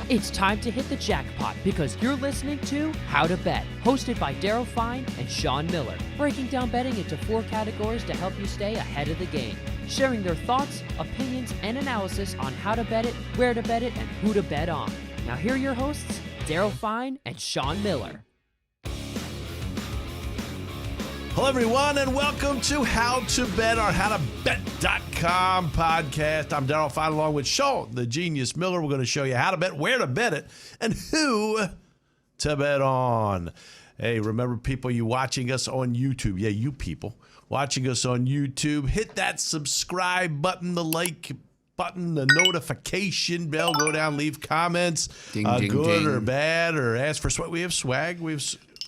It's time to hit the jackpot because you're listening to How to Bet, hosted by Daryl Fine and Sean Miller, breaking down betting into 4 categories to help you stay ahead of the game, sharing their thoughts, opinions, and analysis on how to bet it, where to bet it, and who to bet on. Now here are your hosts, Daryl Fine and Sean Miller. Hello, everyone, and welcome to How to Bet, our howtobet.com podcast. I'm Daryl Fine along with Sean, the Genius Miller. We're going to show you how to bet, where to bet it, and who to bet on. Hey, remember, people, you watching us on YouTube. Yeah, you people watching us on YouTube. Hit that subscribe button, the like button, the notification bell. Go down, leave comments, Ding, ding, good ding. or bad, or ask for swag. We have swag.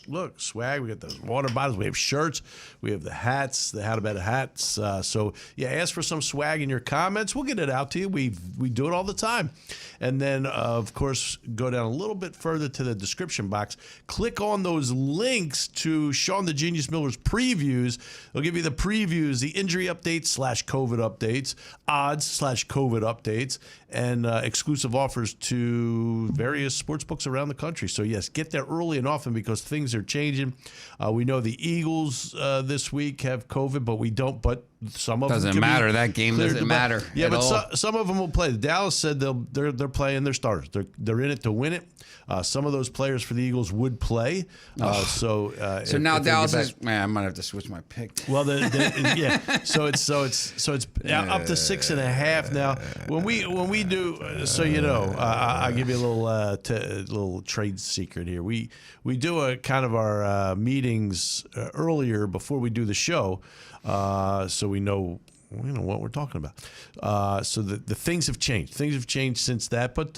Look, swag. We got the water bottles. We have shirts. We have the hats, the How to Bet hats. So, yeah, ask for some swag in your comments. We'll get it out to you. We do it all the time. And then, of course, go down a little bit further to the description box. Click on those links to Sean the Genius Miller's previews. They'll give you the previews, the injury updates / COVID updates, odds / COVID updates, and exclusive offers to various sports books around the country. So, yes, get there early and often because things are changing. We know the Eagles this week have COVID, but we don't. But some of them Doesn't matter. That game doesn't matter. Yeah, at but all. some of them will play. Dallas said they're playing their starters. They're in it to win it. Some of those players for the Eagles would play. So now Dallas is. Man, I might have to switch my pick. Well, yeah. So it's up to 6.5 now. When we do, so you know, I'll give you a little trade secret here. We do a kind of our meetings earlier before we do the show, so we know what we're talking about. So the things have changed. Things have changed since that. But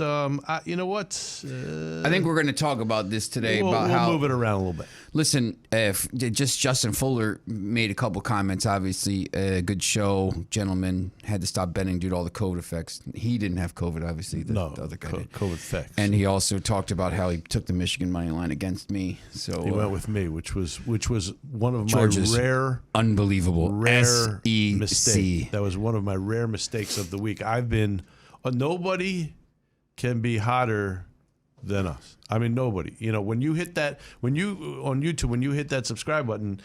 you know what? I think we're going to talk about this today. We'll how move it around a little bit. Listen, if just Justin Fuller made a couple comments. Obviously, a good show, gentleman. Had to stop betting due to all the COVID effects. He didn't have COVID, obviously. The other guy did. COVID effects. And he also talked about how he took the Michigan money line against me. So he went with me, which was one of George's my unbelievable rare SEC mistakes. That was one of my rare mistakes of the week. I've been nobody can be hotter than us. I mean, nobody. You know, when you hit that, on YouTube, when you hit that subscribe button,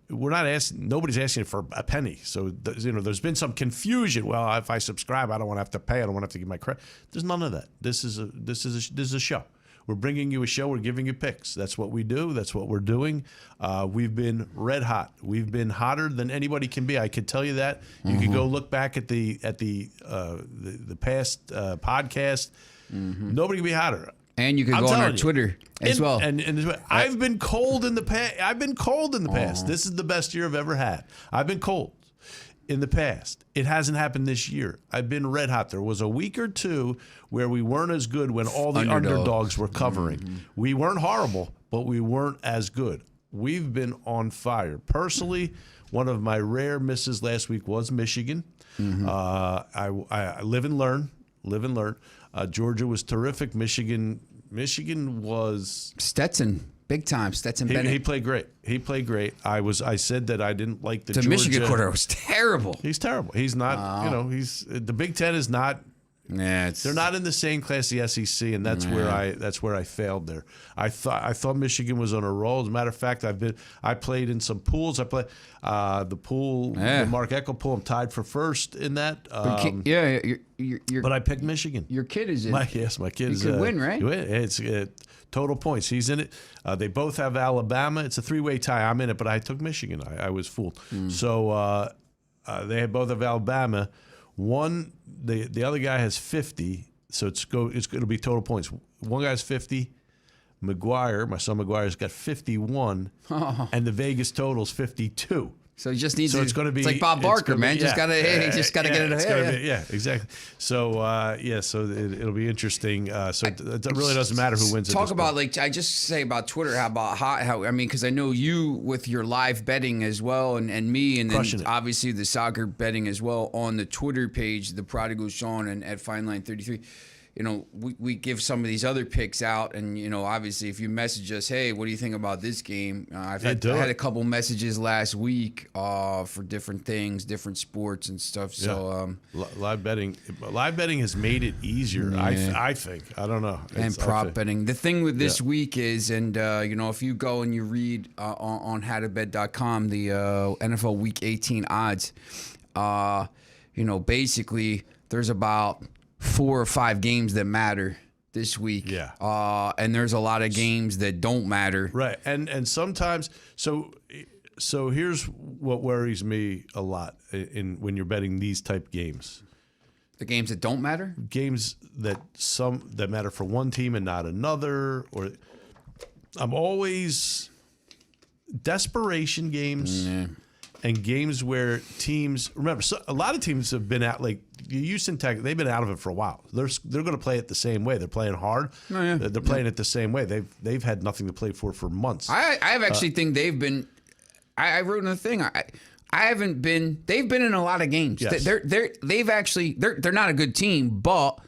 nobody's asking for a penny. So, there's been some confusion. Well, if I subscribe, I don't want to have to pay. I don't want to have to give my credit. There's none of that. This is a show. We're bringing you a show. We're giving you picks. That's what we do. That's what we're doing. We've been red hot. We've been hotter than anybody can be. I can tell you that. You can go look back at the past podcast. Nobody can be hotter. And you can go on our Twitter as well. And I've been cold in the past. This is the best year I've ever had. I've been cold in the past. It hasn't happened this year. I've been red hot. There was a week or two where we weren't as good when all the underdogs were covering. We weren't horrible, but we weren't as good. We've been on fire. Personally, one of my rare misses last week was Michigan. I live and learn. Georgia was terrific. Michigan was Stetson. Big time, Stetson Bennett. He played great. I said that I didn't like the Georgia. Michigan quarterback was terrible. He's terrible. He's not. The Big Ten is not. Yeah, they're not in the same class the SEC, and that's where I failed there. I thought Michigan was on a roll. As a matter of fact, I played in some pools. I played the pool, the Mark Eckel pool. I'm tied for first in that. But I picked Michigan. Your kid is in. My kid is. You could win, right? It's total points. He's in it. They both have Alabama. It's a 3-way tie. I'm in it, but I took Michigan. I was fooled. So they both have Alabama. The other guy has 50, so it'll be total points. One guy's 50. McGuire, my son McGuire's got 51, and the Vegas total's 52. So he just needs. So it's going to be. It's like Bob Barker, man. Just gotta get it ahead. Yeah, exactly. So so it'll be interesting. So it really doesn't matter who wins. Talk about I just say about Twitter. How because I know you with your live betting as well, and me, and then obviously the soccer betting as well on the Twitter page, the Prodigal Sean and at FineLine 33. we give some of these other picks out, and obviously if you message us, hey, what do you think about this game? I had a couple messages last week for different things, different sports and stuff. So live betting has made it easier. I think. I don't know. And prop betting. The thing with this week is, and if you go and you read on howtobet.com the NFL Week 18 odds, basically there's about 4 or 5 games that matter this week. Yeah. And there's a lot of games that don't matter. Right. And sometimes so here's what worries me a lot when you're betting these type games. The games that don't matter? Games that matter for one team and not another, or I'm always desperation games. And games where teams, remember, a lot of teams have been out, like Houston Tech, they've been out of it for a while. They're going to play it the same way. They're playing hard. They're playing it the same way. They've had nothing to play for months. I actually think they've been. I wrote in the thing. I haven't been. They've been in a lot of games. Yes. They're not a good team, but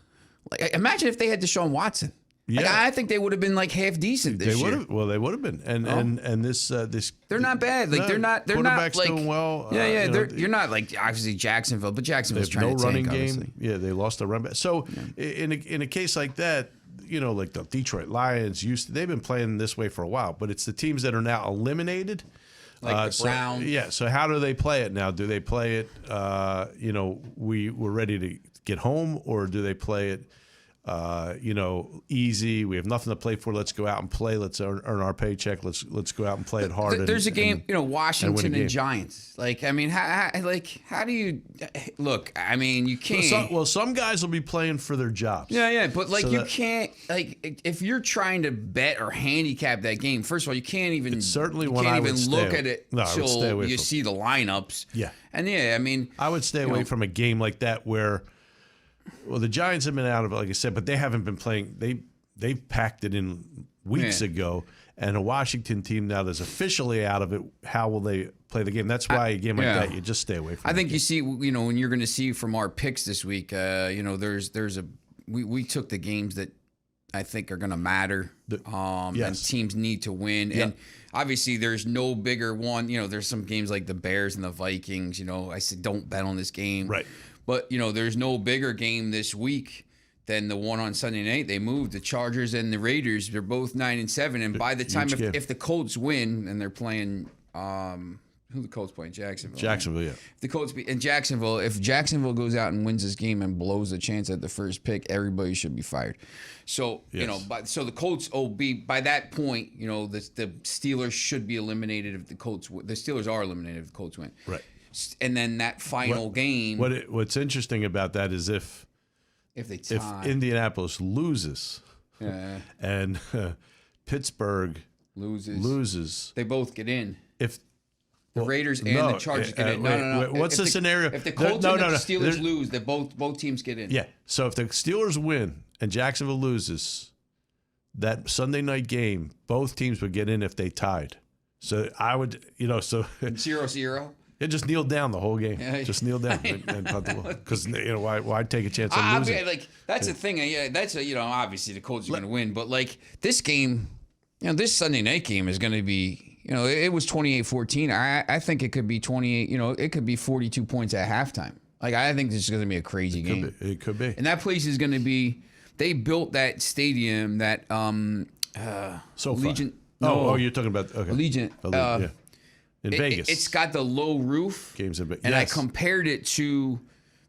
imagine if they had Deshaun Watson. Yeah. I think they would have been like half decent this year. Well, they would have been, and this they're not bad. Like they're not quarterback's like doing well. You're not like obviously Jacksonville, but Jacksonville's trying no to running tank, game. obviously. Yeah, they lost a run back. So in a case like that, like the Detroit Lions they've been playing this way for a while, but it's the teams that are now eliminated. Like the Browns. So how do they play it now? Do they play it? We're ready to get home, or do they play it? Easy. We have nothing to play for. Let's go out and play. Let's earn our paycheck. Let's go out and play it hard. There's a game, Washington and Giants. Like, I mean, how do you look? I mean, you can't. Some guys will be playing for their jobs. Yeah, but can't if you're trying to bet or handicap that game. First of all, you can't even. It's certainly you one can't I would even stay look away. at it No, I would stay till away you from. see the lineups. Yeah, and I mean, I would stay away from a game like that where. Well, the Giants have been out of it, like I said, but they haven't been playing. They packed it in weeks ago, and a Washington team now that's officially out of it. How will they play the game? That's why a game like that you just stay away from. I think you see, when you're going to see from our picks this week, we took the games that I think are going to matter, and teams need to win, and obviously there's no bigger one. There's some games like the Bears and the Vikings. I said don't bet on this game, right? But, there's no bigger game this week than the one on Sunday night. They moved the Chargers and the Raiders. They're both 9-7. And by the time, if the Colts win, and they're playing, who the Colts playing? Jacksonville. Jacksonville, yeah. If the Colts in Jacksonville, if Jacksonville goes out and wins this game and blows the chance at the first pick, everybody should be fired. So, so the Colts will be, by that point, the Steelers should be eliminated if the Steelers are eliminated if the Colts win. Right. And then that final game. What's interesting about that is if Indianapolis loses, and Pittsburgh loses, they both get in. If the Raiders and the Chargers get in, no. What's the scenario? If the Colts and the Steelers lose, that both teams get in. Yeah. So if the Steelers win and Jacksonville loses, that Sunday night game, both teams would get in if they tied. So I would, 0-0. Yeah, just kneel down the whole game. Just kneel down and punt the ball. Because why take a chance on losing? That's the thing. That's obviously the Colts are going to win, but this game, this Sunday night game is going to be, it was 28-14. I think it could be 28. It could be 42 points at halftime. I think this is going to be a crazy game. It could be. And that place is going to be. They built that stadium that Allegiant. No, you're talking about Allegiant. Yeah. In Vegas. It's got the low roof. Games in Vegas. And I compared it to,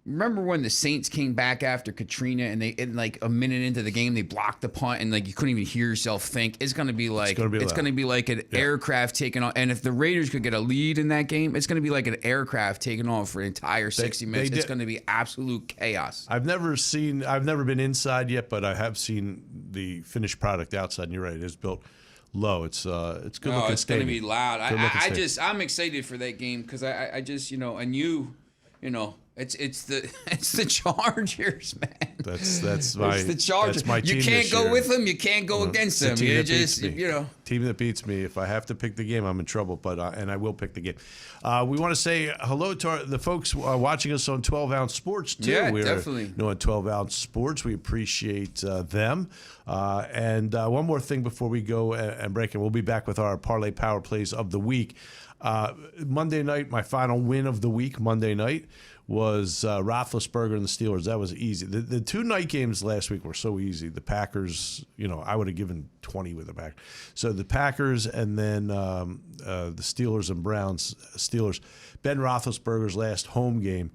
remember when the Saints came back after Katrina and a minute into the game, they blocked the punt and you couldn't even hear yourself think. It's going to be like an aircraft taking off. And if the Raiders could get a lead in that game, it's going to be like an aircraft taking off for an entire 60 minutes. It's going to be absolute chaos. I've never been inside yet, but I have seen the finished product outside, and you're right, it's built low. It's good looking. It's going to be loud. I'm excited for that game because I just and It's the Chargers, man. That's the Chargers. That's my team. You can't this go year. with them. You can't go against them. You just team that beats me. If I have to pick the game, I'm in trouble. But and I will pick the game. We want to say hello to the folks watching us on 12 Ounce Sports too. Yeah, We're, definitely. on 12 Ounce Sports, we appreciate them. And one more thing before we go and break, and we'll be back with our parlay power plays of the week. Monday night, my final win of the week. Monday night was Roethlisberger and the Steelers. That was easy. The two night games last week were so easy. The Packers, I would have given 20 with the Packers. So the Packers and then the Steelers and Browns. Steelers. Ben Roethlisberger's last home game.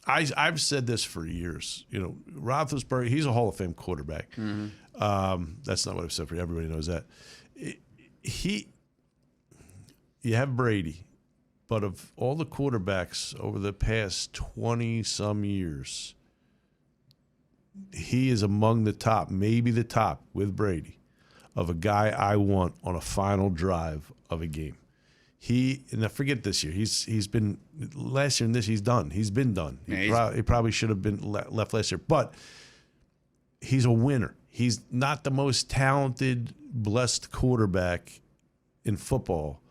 I've said this for years. Roethlisberger, he's a Hall of Fame quarterback. Mm-hmm. That's not what I've said for you. Everybody knows that. You have Brady. But of all the quarterbacks over the past 20-some years, he is among the top, maybe the top with Brady, of a guy I want on a final drive of a game. And I forget this year. He's been last year and this. He's done. He's been done. He probably should have been left last year. But he's a winner. He's not the most talented, blessed quarterback in football.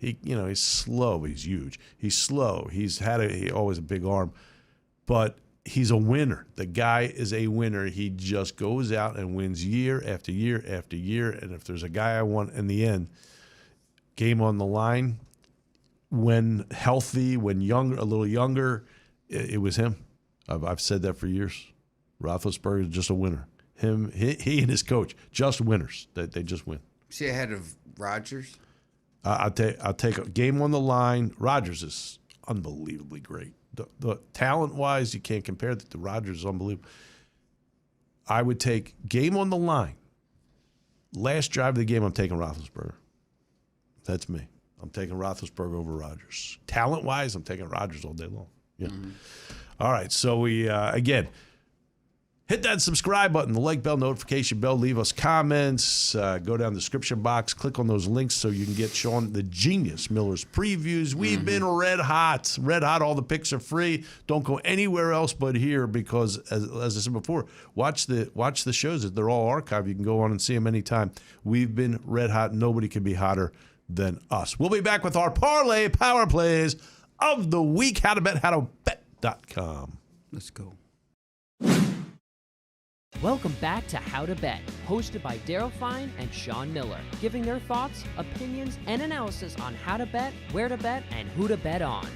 He's slow, but he's huge. He's slow. He's always a big arm, but he's a winner. The guy is a winner. He just goes out and wins year after year after year. And if there's a guy I want in the end, game on the line, when healthy, when young, a little younger, it was him. I've said that for years. Roethlisberger is just a winner. He and his coach, just winners. They just win. Is he ahead of Rodgers? I'll take a game on the line. Rodgers is unbelievably great. The talent-wise, you can't compare that to Rodgers. Is unbelievable. I would take game on the line. Last drive of the game, I'm taking Roethlisberger. That's me. I'm taking Roethlisberger over Rodgers. Talent-wise, I'm taking Rodgers all day long. Yeah. Mm-hmm. All right. So we again. Hit that subscribe button, the like bell, notification bell. Leave us comments. Go down the description box. Click on those links so you can get Sean the Genius Miller's previews. We've been red hot. Red hot. All the picks are free. Don't go anywhere else but here because, as I said before, watch the shows. They're all archived. You can go on and see them anytime. We've been red hot. Nobody can be hotter than us. We'll be back with our parlay power plays of the week. HowToBet.com. Let's go. Welcome back to How to Bet, hosted by Daryl Fine and Sean Miller, giving their thoughts, opinions, and analysis on how to bet, where to bet, and who to bet on.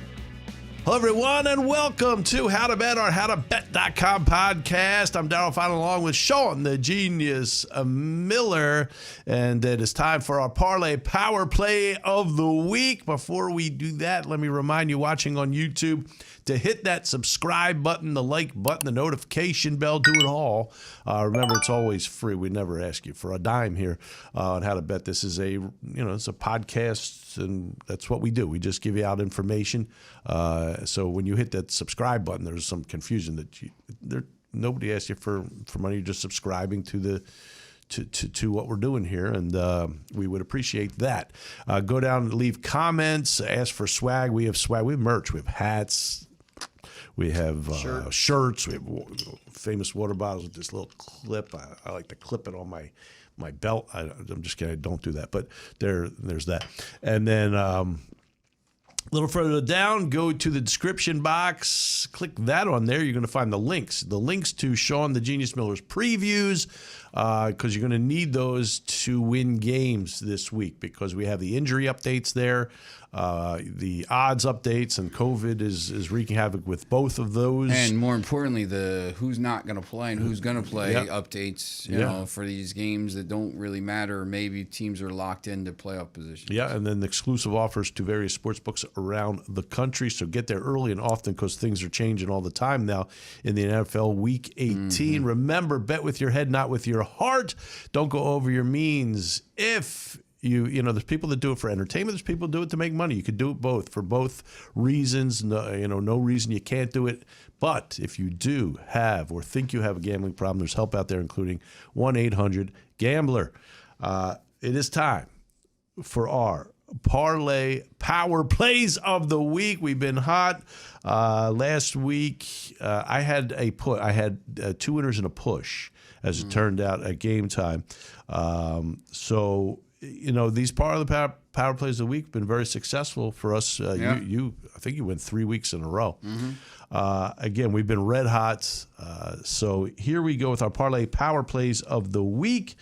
Hello, everyone, and welcome to How to Bet, our HowToBet.com podcast. I'm Daryl Fine along with Sean, the Genius Miller, and it is time for our Parlay Power Play of the Week. Before we do that, let me remind you watching on YouTube to hit that subscribe button, the like button, the notification bell, do it all. Remember, it's always free. We never ask you for a dime here on How to Bet. This is it's a podcast, and that's what we do. We just give you out information. So when you hit that subscribe button, there's some confusion that nobody asks you for money. You're just subscribing to what we're doing here, and we would appreciate that. Go down and leave comments. Ask for swag. We have swag. We have merch. We have hats. We have shirts. We have famous water bottles with this little clip. I like to clip it on my belt. I'm just kidding. I don't do that. But there's that. And then a little further down, go to the description box. Click that on there. You're going to find the links to Sean the Genius Miller's previews, because you're going to need those to win games this week, because we have the injury updates there, the odds updates, and COVID is wreaking havoc with both of those. And more importantly, the who's not going to play and who's going to play updates, you know, for these games that don't really matter. Maybe teams are locked into playoff positions. Yeah, and then the exclusive offers to various sports books around the country. So get there early and often, because things are changing all the time now in the NFL Week 18. Mm-hmm. Remember, bet with your head, not with your heart. Don't go over your means. If there's people that do it for entertainment. There's people that do it to make money. You could do it both for both reasons. No reason you can't do it. But if you do have or think you have a gambling problem, there's help out there, including 1-800-GAMBLER. It is time for our parlay power plays of the week. We've been hot. Last week, I had I had 2 winners and a push, as it turned out at game time. So, these parlay power plays of the week have been very successful for us. I think you went 3 weeks in a row. Again, we've been red hot. So here we go with our parlay power plays of the week.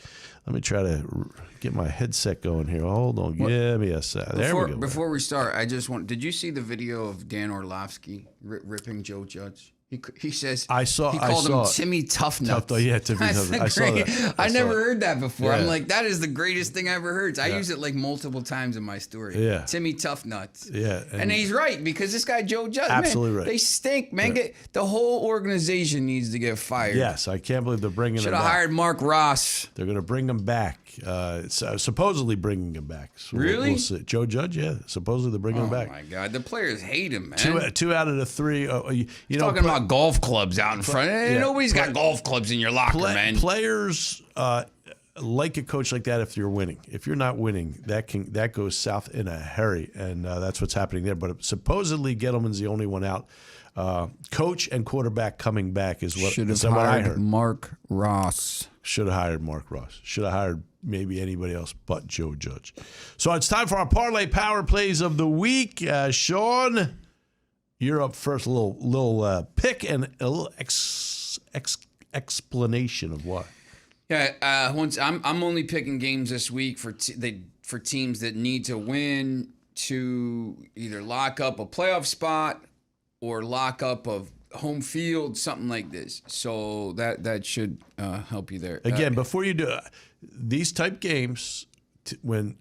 Let me try to get my headset going here. Hold on. Give me a sec. There we go. Before we start, did you see the video of Dan Orlovsky ripping Joe Judge? He says he called him Timmy Toughnut. Yeah, Timmy Toughnut. I saw that. I never heard that before. Yeah. I'm like, that is the greatest thing I ever heard. I use it like multiple times in my story. Yeah. Timmy Toughnut. Yeah. And he's right, because this guy Joe Judge, absolutely right. They stink, man. Yeah. The whole organization needs to get fired. Yes, I can't believe they're bringing him back. Should have hired Mark Ross. They're going to bring him back. Supposedly bringing him back. So really? We'll see. Joe Judge, yeah. Supposedly they're bringing him back. Oh, my God. The players hate him, man. Two out of the 3. Talking about golf clubs out in front. Nobody's got golf clubs in your locker, man. Players like a coach like that if you're winning. If you're not winning, that goes south in a hurry, and that's what's happening there. But supposedly Gettleman's the only one out. Coach and quarterback coming back is what I heard. Mark Ross. Should have hired Mark Ross. Should have hired maybe anybody else but Joe Judge. So it's time for our parlay power plays of the week. Sean, you're up first. A little pick and a little explanation of why. Yeah, I'm only picking games this week for teams that need to win to either lock up a playoff spot or lock up a home field, something like this. So that should help you there. Again, before you do these type games, when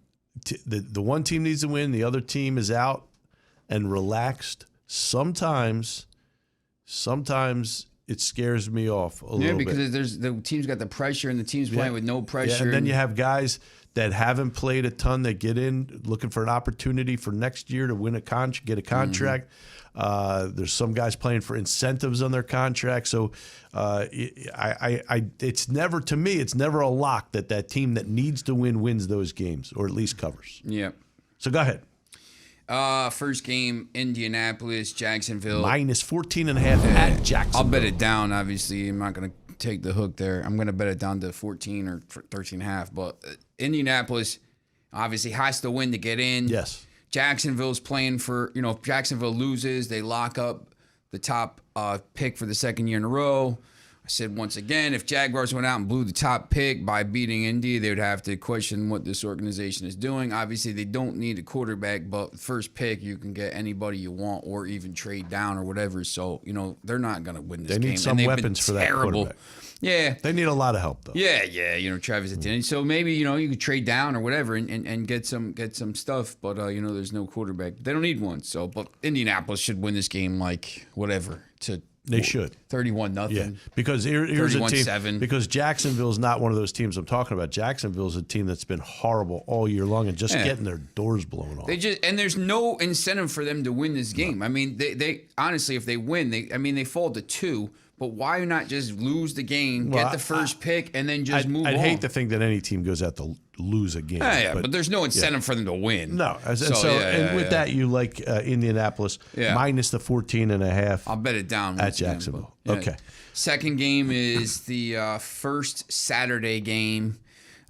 the one team needs to win, the other team is out and relaxed. Sometimes it scares me off a little bit. Yeah, because the team's got the pressure and the team's playing with no pressure. Yeah, and then you have guys that haven't played a ton that get in looking for an opportunity for next year to win get a contract. There's some guys playing for incentives on their contract. So it's never a lock that team that needs to win wins those games or at least covers. Yeah. So go ahead. First game, Indianapolis, Jacksonville. Minus 14.5 at Jacksonville. I'll bet it down, obviously. I'm not going to take the hook there. I'm going to bet it down to 14 or 13.5. But Indianapolis obviously has to win to get in. Yes. Jacksonville's playing for, if Jacksonville loses, they lock up the top pick for the second year in a row. I said once again, if Jaguars went out and blew the top pick by beating Indy, they would have to question what this organization is doing. Obviously, they don't need a quarterback, but first pick, you can get anybody you want or even trade down or whatever. So, they're not going to win this game. They need some weapons for that quarterback. Yeah. They need a lot of help, though. Yeah. Travis Etienne. So maybe, you could trade down or whatever and get some stuff. But, there's no quarterback. They don't need one. So, but Indianapolis should win this game like whatever They should. 31-0. Yeah, because here's a team. 31-7. Because Jacksonville's not one of those teams I'm talking about. Jacksonville's a team that's been horrible all year long and just getting their doors blown off. And there's no incentive for them to win this game. No. I mean, they honestly, if they win, they fall to 2. But why not just lose the game, get the first pick, and then just move on? I'd hate to think that any team goes out to lose a game. But there's no incentive for them to win. No. And with that, you like Indianapolis minus the 14.5. I'll bet it down at Jacksonville. Okay. Second game is the first Saturday game,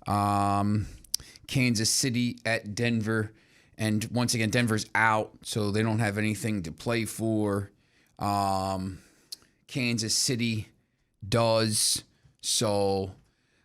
Kansas City at Denver. And once again, Denver's out, so they don't have anything to play for. Kansas City does. So,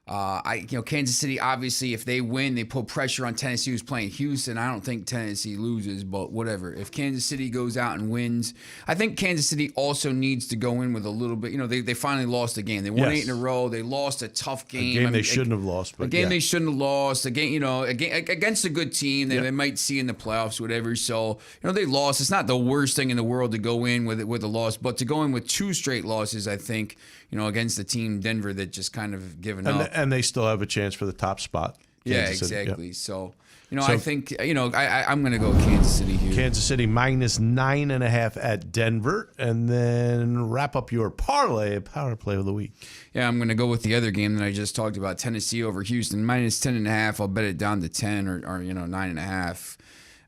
Kansas City, obviously, if they win, they put pressure on Tennessee, who's playing Houston. I don't think Tennessee loses, but whatever. If Kansas City goes out and wins, I think Kansas City also needs to go in with a little bit. They finally lost a game. They won 8 in a row. They lost a tough game. A game they shouldn't have lost. But a game they shouldn't have lost. A game, against a good team that they might see in the playoffs, whatever. So, they lost. It's not the worst thing in the world to go in with a loss, but to go in with 2 straight losses, I think, against the team Denver that just kind of given up. And they still have a chance for the top spot. Kansas Exactly. Yep. So, I think, I'm going to go Kansas City here. Kansas City minus 9.5 at Denver. And then wrap up your power play of the week. Yeah, I'm going to go with the other game that I just talked about, Tennessee over Houston, minus 10.5. I'll bet it down to 10 or 9.5.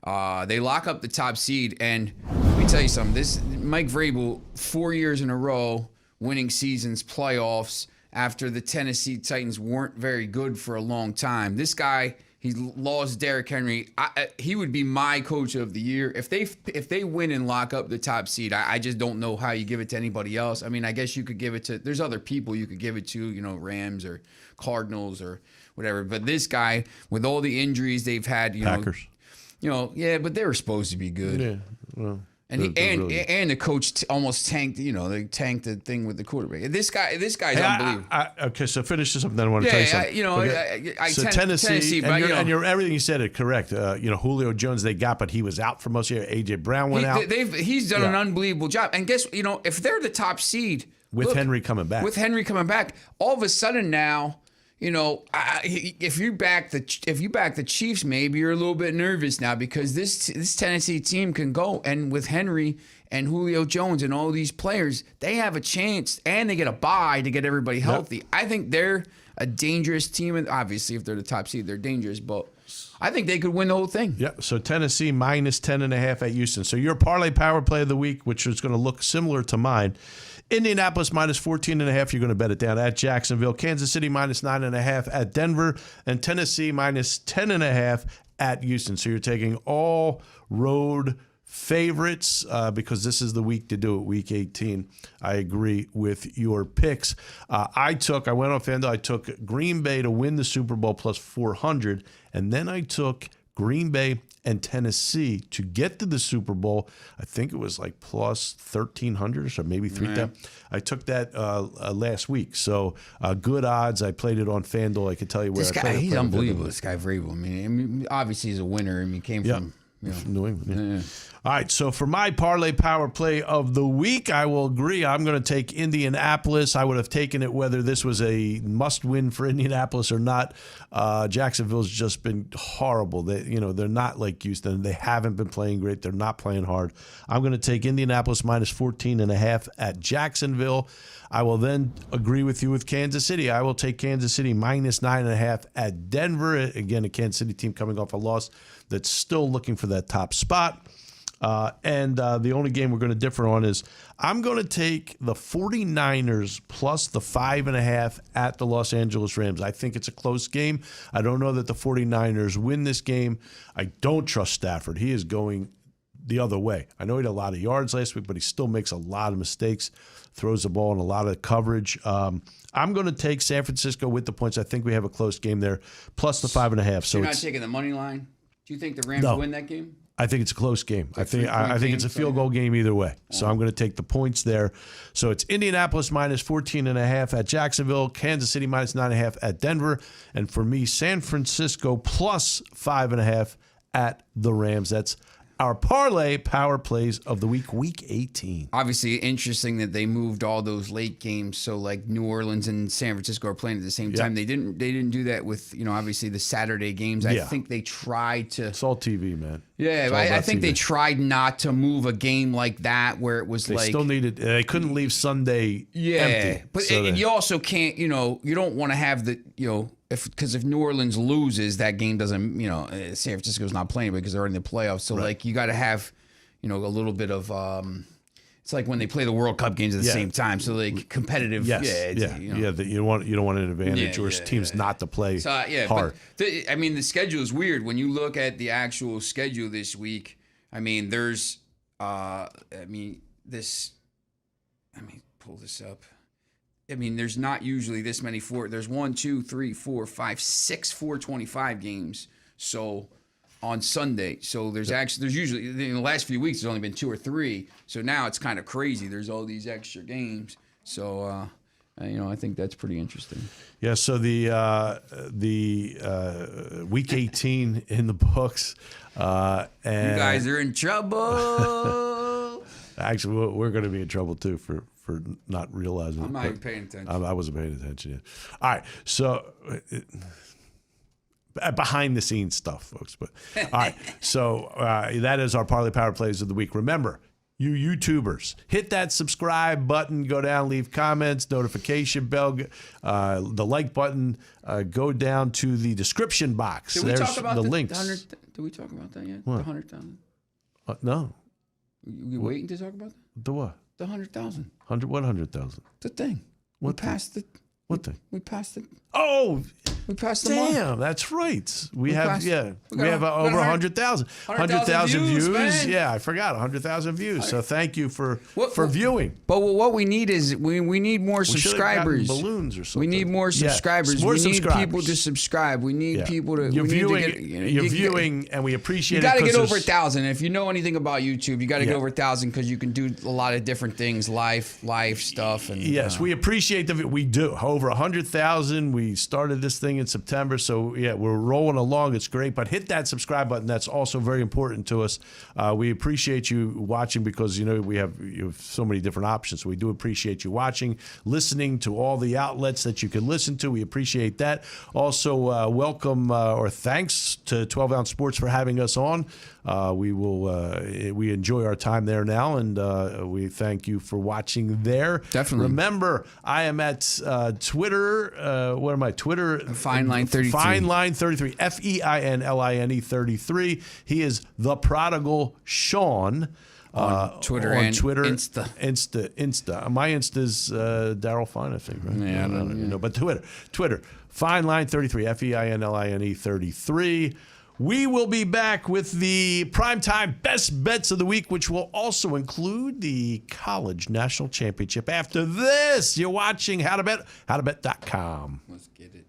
They lock up the top seed, and let me tell you something. This Mike Vrabel, 4 years in a row, winning seasons, playoffs, after the Tennessee Titans weren't very good for a long time. This guy, he lost Derrick Henry. He would be my coach of the year. If they win and lock up the top seed, I just don't know how you give it to anybody else. I mean, I guess you could give it to, there's other people you could give it to, Rams or Cardinals or whatever. But this guy, with all the injuries they've had, Packers. Yeah, but they were supposed to be good. Yeah, well. And the coach almost tanked. They tanked the thing with the quarterback. This guy's unbelievable. Okay, so finish this up. Then I want to tell you something. So Tennessee, but, and everything you said is correct. Julio Jones they got, but he was out for most of the year. AJ Brown went out. He's done an unbelievable job. And guess if they're the top seed with Henry coming back, all of a sudden now. If you back the Chiefs, maybe you're a little bit nervous now because this Tennessee team can go, and with Henry and Julio Jones and all these players, they have a chance, and they get a bye to get everybody healthy. Yep. I think they're a dangerous team, and obviously if they're the top seed, they're dangerous, but I think they could win the whole thing. Yeah, so Tennessee minus 10.5 at Houston. So your parlay power play of the week, which is going to look similar to mine. Indianapolis minus 14.5. You're going to bet it down at Jacksonville. Kansas City minus 9.5 at Denver. And Tennessee minus 10.5 at Houston. So you're taking all road favorites because this is the week to do it, week 18. I agree with your picks. I went on FanDuel. I took Green Bay to win the Super Bowl plus 400. And then I took Green Bay and Tennessee to get to the Super Bowl. I think it was like plus 1,300 or maybe 3,000. I took that last week. So good odds. I played it on FanDuel. I can tell you where he's unbelievable. This guy Vrabel. I mean, obviously he's a winner. I mean, came from New England. Yeah. All right, so for my parlay power play of the week, I will agree. I'm going to take Indianapolis. I would have taken it whether this was a must-win for Indianapolis or not. Jacksonville's just been horrible. They're not like Houston. They haven't been playing great. They're not playing hard. I'm going to take Indianapolis minus 14.5 at Jacksonville. I will then agree with you with Kansas City. I will take Kansas City minus 9.5 at Denver. Again, a Kansas City team coming off a loss that's still looking for that top spot. And the only game we're going to differ on is I'm going to take the 49ers plus the 5.5 at the Los Angeles Rams. I think it's a close game. I don't know that the 49ers win this game. I don't trust Stafford. He is going the other way. I know he had a lot of yards last week, but he still makes a lot of mistakes, throws the ball in a lot of coverage. I'm going to take San Francisco with the points. I think we have a close game there, plus the 5.5. So you're not taking the money line? Do you think the Rams win that game? I think it's a close game. I think it's a field goal game either way. So I'm going to take the points there. So it's Indianapolis minus 14.5 at Jacksonville, Kansas City minus 9.5 at Denver, and for me, San Francisco plus 5.5 at the Rams. That's our parlay power plays of the week 18. Obviously, interesting that they moved all those late games. So, like New Orleans and San Francisco are playing at the same time. They didn't do that with obviously the Saturday games. I think they tried to. It's all TV, man. Yeah, I think they tried not to move a game like that where it was they still needed. They couldn't leave Sunday empty. But you also can't. You don't want to have the because if New Orleans loses, that game doesn't, San Francisco's not playing because they're in the playoffs. So you got to have, a little bit of, it's like when they play the World Cup games at the same time. So competitive. Yes. You don't want an advantage or teams not to play hard. But the schedule is weird when you look at the actual schedule this week. There's, pull this up. There's not usually this many there's 1, 2, 3, 4, 5, 6 425 games. So on Sunday. So there's usually in the last few weeks there's only been 2 or 3. So now it's kind of crazy. There's all these extra games. So I think that's pretty interesting. Yeah. So the week 18 in the books. And you guys are in trouble. Actually, we're going to be in trouble too for not realizing. I'm not even paying attention. I wasn't paying attention yet. All right, so behind the scenes stuff, folks. But all right, so that is our parlay power plays of the week. Remember, you YouTubers, hit that subscribe button, go down, leave comments, notification bell, the like button, go down to the description box. Did we talk about the the links. Did we talk about that yet? What? The 100,000. No. We waiting to talk about that? The what? The 100,000. 100,000? The thing. What we passed the. What thing? We passed it. Oh, we passed the mark. damn, that's right. We have passed- we have over 100,000. 100,000 views. man. Yeah, I forgot 100,000 views. So thank you for What- viewing. But what we need is we need more We should have subscribers. gotten balloons or something. We need more Yeah, subscribers. more we need subscribers. people to subscribe. We need Yeah. people to. You're we viewing. Need to get, you're viewing, and we appreciate You it. got to 'cause get over there's- 1,000. If you know anything about YouTube, you got to Yeah. get over 1,000 because you can do a lot of different things, live stuff. And Yes, we appreciate we do over 100,000. We started this thing in September, so yeah, we're rolling along. It's great, but hit that subscribe button. That's also very important to us. We appreciate you watching because you have so many different options. So we do appreciate you watching, listening to all the outlets that you can listen to. We appreciate that. Also, welcome or thanks to 12 Ounce Sports for having us on. We enjoy our time there now, and we thank you for watching there. Definitely. Remember, I am at Twitter. What am I? Twitter. Fine Line 33. Fine Line 33. FEINLINE 33. He is the Prodigal Sean. On Twitter on and Twitter, Insta. My Insta's Daryl Fine, I think, right? Yeah, I don't know. But Twitter. Fine Line 33. FEINLINE 33. We will be back with the primetime best bets of the week, which will also include the college national championship. After this, you're watching How to Bet, howtobet.com. Let's get it.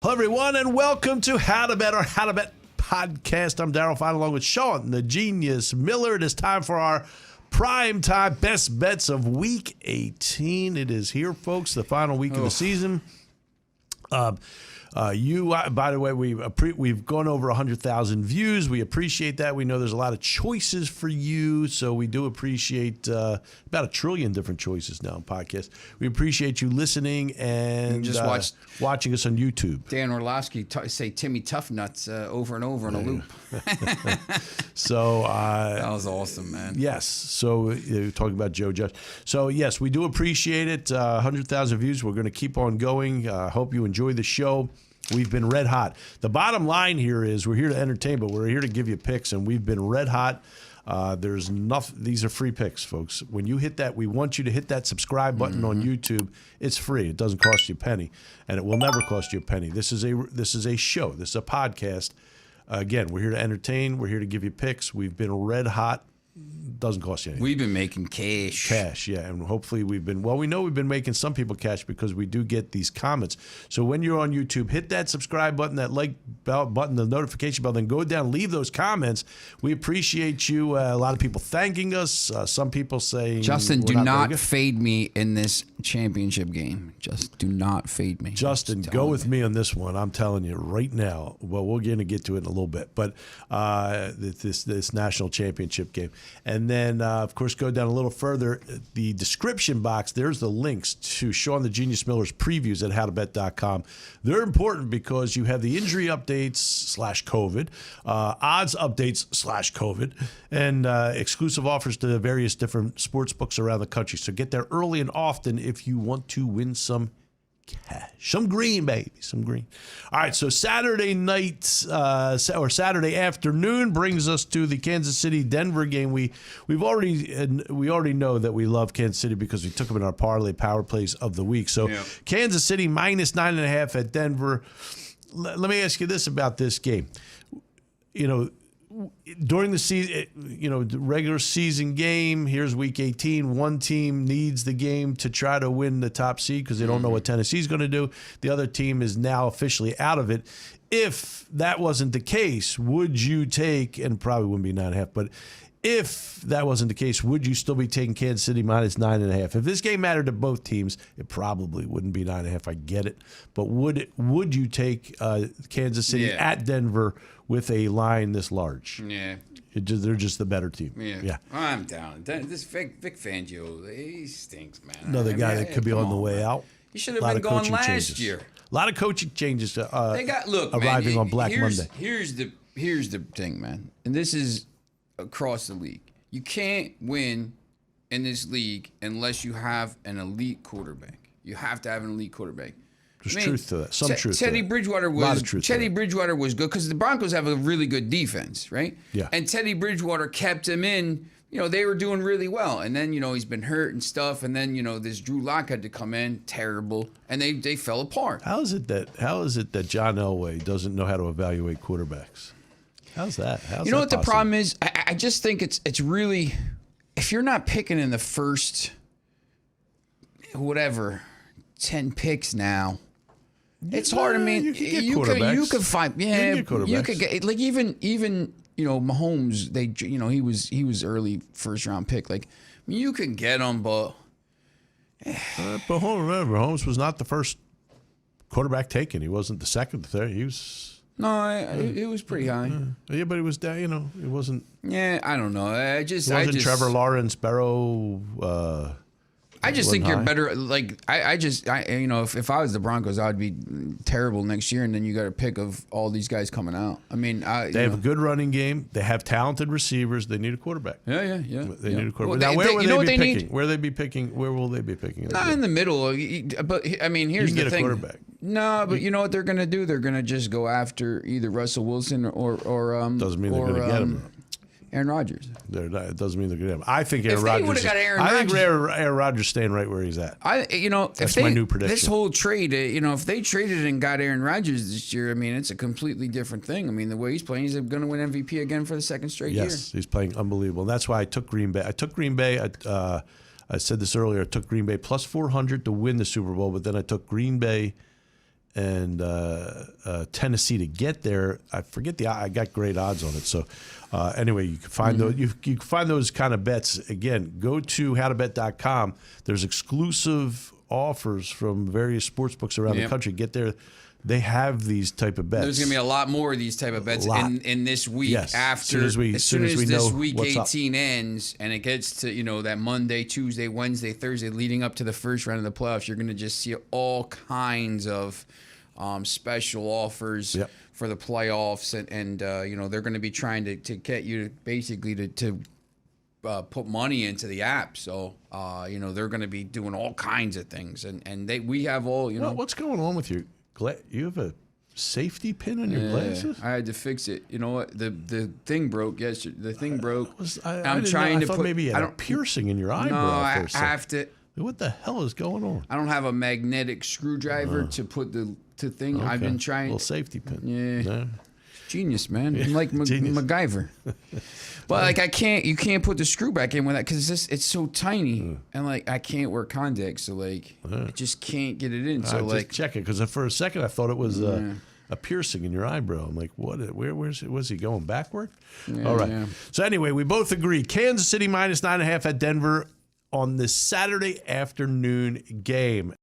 Hello, everyone, and welcome to How to Bet, or How to Bet podcast. I'm Daryl Fine, along with Sean, the Genius Miller. It is time for our primetime best bets of Week 18. It is here, folks, the final week of the season. By the way, we've gone over 100,000 views. We appreciate that. We know there's a lot of choices for you, so we do appreciate about 1 trillion different choices now in podcasts. We appreciate you listening and just watching us on YouTube. Dan Orlovsky say Timmy Toughnuts over and over in a loop. So that was awesome, man. yes. So you're talking about Joe Judge. So yes, we do appreciate it. 100,000 views. We're going to keep on going. Hope you enjoy the show. We've been red hot. The bottom line here is we're here to entertain, but we're here to give you picks, and we've been red hot. There's nothing. These are free picks, folks. When you hit that, we want you to hit that subscribe button on YouTube. It's free. It doesn't cost you a penny, and it will never cost you a penny. This is a show. This is a podcast. Again, we're here to entertain. We're here to give you picks. We've been red hot. Doesn't cost you anything. We've been making cash. Cash, yeah. And hopefully we know we've been making some people cash because we do get these comments. So when you're on YouTube, hit that subscribe button, that like button, the notification bell, then go down, leave those comments. We appreciate you. A lot of people thanking us. Some people saying, Justin, do very not good. fade me in this championship game. Just do not fade me. Justin, go with me on this one. I'm telling you right now. Well, we're going to get to it in a little bit, but this national championship game. And then, of course, go down a little further. The description box, there's the links to Sean the Genius Miller's previews at howtobet.com. They're important because you have the injury updates /COVID, odds updates /COVID, and exclusive offers to various different sports books around the country. So get there early and often if you want to win some cash. Some green, baby. Some green. All right, so Saturday night or Saturday afternoon brings us to the Kansas City-Denver game. We already know that we love Kansas City because we took them in our parlay power plays of the week. So yeah. Kansas City minus 9.5 at Denver. Let me ask you this about this game. During the season, the regular season game, here's week 18. One team needs the game to try to win the top seed because they don't know what Tennessee's going to do. The other team is now officially out of it. If that wasn't the case, would you take, and probably wouldn't be 9.5, but if that wasn't the case, would you still be taking Kansas City minus 9.5? If this game mattered to both teams, it probably wouldn't be 9.5. I get it. But would you take Kansas City at Denver with a line this large? Yeah. They're just the better team. Yeah. I'm down. This Vic Fangio, he stinks, man. Another guy that could be on the way out. He should have been going last year. A lot of coaching changes arriving on Black Monday. Here's the thing, man. And this is across the league. You can't win in this league unless you have an elite quarterback. You have to have an elite quarterback. There's truth to that. Some truth Teddy to that. Bridgewater was good because the Broncos have a really good defense, right? Yeah. And Teddy Bridgewater kept him in. They were doing really well. And then, he's been hurt and stuff. And then, this Drew Lock had to come in, terrible. And they fell apart. How is it that John Elway doesn't know how to evaluate quarterbacks? How's that? How's you know that what the possible? problem is? I just think it's really, if you're not picking in the first, 10 picks now, it's hard. I mean, you can find, you could get, like, even Mahomes, he was early first round pick. Like, I mean, you can get him, but Mahomes was not the first quarterback taken. He wasn't the second, the third. He was. No, it was pretty high. Yeah, but it was down. It wasn't. Yeah, I don't know. It wasn't Trevor Lawrence, Barrow. I just think you're better. Like if I was the Broncos, I would be terrible next year, and then you got a pick of all these guys coming out. I mean, they have a good running game. They have talented receivers. They need a quarterback. Yeah. They need a quarterback. Now, where will they be picking? Where they be picking? Where will they be picking? Not in the middle. But I mean, here's the thing. You can get a quarterback. No, but you know what they're going to do? They're going to just go after either Russell Wilson or doesn't mean they're going to get him. Aaron Rodgers. It doesn't mean they're going to get him. I think Aaron Rodgers. I think Aaron Rodgers staying right where he's at. That's my new prediction. This whole trade, if they traded and got Aaron Rodgers this year, I mean, it's a completely different thing. I mean, the way he's playing, he's going to win MVP again for the second straight year. Yes, he's playing unbelievable. And that's why I took Green Bay. I said this earlier. I took Green Bay plus 400 to win the Super Bowl, but then I took Green Bay and Tennessee to get there. I forget I got great odds on it. So anyway, you can find those. You can find those kind of bets. Again, go to howtobet.com. There's exclusive offers from various sports books around the country. Get there. They have these type of bets. There's going to be a lot more of these type of bets in this week. Yes. After as soon as this week 18 ends and it gets to that Monday, Tuesday, Wednesday, Thursday leading up to the first round of the playoffs, you're going to just see all kinds of special offers for the playoffs, and they're going to be trying to get you to put money into the app. So they're going to be doing all kinds of things, and we have all What's going on with you? You have a safety pin on your glasses? I had to fix it. You know what? The thing broke yesterday. The thing broke. I thought maybe you had a piercing in your eyebrow. No, I have to. What the hell is going on? I don't have a magnetic screwdriver to put the thing. Okay. I've been trying. Little safety pin. Yeah. No. Genius, man. I'm like MacGyver. But you can't put the screw back in with that because it's so tiny, and I can't wear contacts, so I just can't get it in. So just check it, because for a second I thought it was a piercing in your eyebrow. I'm like, what? Was he going backward? Yeah, all right. Yeah. So anyway, we both agree. Kansas City minus 9.5 at Denver on this Saturday afternoon game.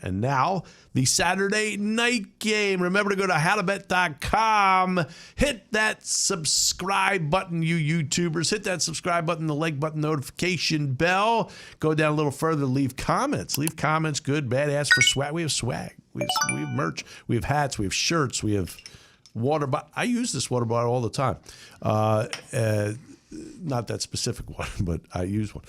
And now, the Saturday night game. Remember to go to howtobet.com. Hit that subscribe button, you YouTubers. Hit that subscribe button, the like button, notification bell. Go down a little further. Leave comments. Leave comments, good, bad. Ask for swag. We have swag. We have merch. We have hats. We have shirts. We have water bottle. I use this water bottle all the time. Not that specific one, but I use one.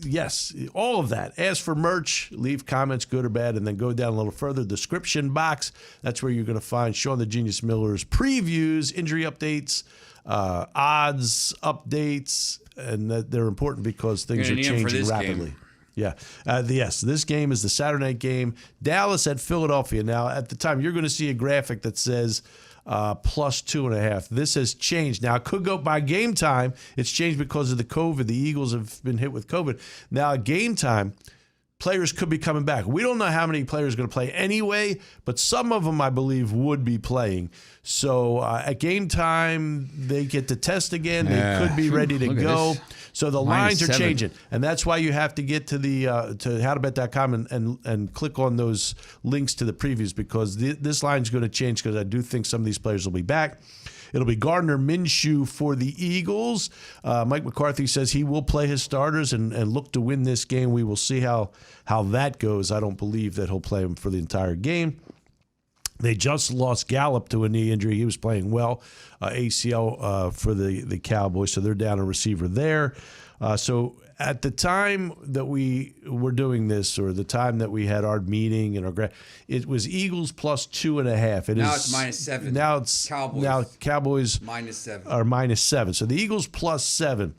Yes, all of that. Ask for merch, leave comments, good or bad, and then go down a little further. Description box, that's where you're going to find Sean the Genius Miller's previews, injury updates, odds updates, and they're important because things are changing rapidly. Game. Yeah. Yes, this game is the Saturday night game. Dallas at Philadelphia. Now, at the time, you're going to see a graphic that says plus 2.5. This has changed. Now, it could go by game time. It's changed because of the COVID. The Eagles have been hit with COVID. Now, at game time, players could be coming back. We don't know how many players are going to play anyway, but some of them, I believe, would be playing. So at game time, they get to test again. They could be ready to go. So the lines are changing, and that's why you have to get to the to howtobet.com and click on those links to the previews, because this line is going to change, because I do think some of these players will be back. It'll be Gardner Minshew for the Eagles. Mike McCarthy says he will play his starters and look to win this game. We will see how that goes. I don't believe that he'll play him for the entire game. They just lost Gallup to a knee injury. He was playing well, ACL for the Cowboys, so they're down a receiver there. So at the time that we were doing this, or the time that we had our meeting and it was Eagles plus 2.5. Now it's -7. Now it's Cowboys -7 are -7. So the Eagles plus 7.